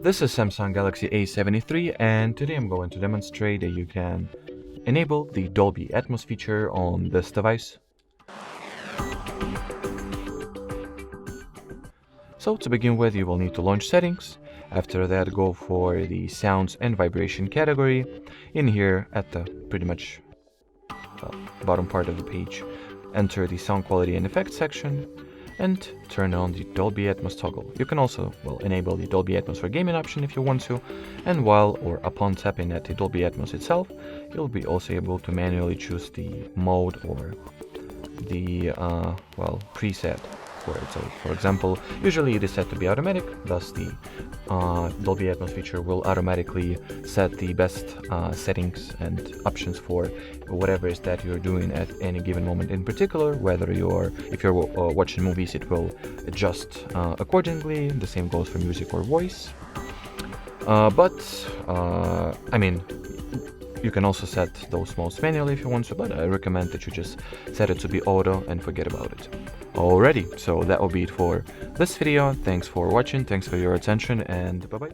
This is Samsung Galaxy A73, and today I'm going to demonstrate that you can enable the Dolby Atmos feature on this device. So to begin with, you will need to launch settings. After that, go for the sounds and vibration category. In here at the pretty much bottom part of the page, enter the sound quality and effects section and turn on the Dolby Atmos toggle. You can also, enable the Dolby Atmos for gaming option if you want to, and while or upon tapping at the Dolby Atmos itself, you'll be also able to manually choose the mode or the, preset for it. So, for example, usually it is set to be automatic, thus the Dolby Atmos feature will automatically set the best settings and options for whatever is that you're doing at any given moment in particular, whether if you're watching movies, it will adjust accordingly. The same goes for music or voice. You can also set those modes manually if you want to, but I recommend that you just set it to be auto and forget about it. Alrighty, so that will be it for this video. Thanks for watching, thanks for your attention, and bye-bye.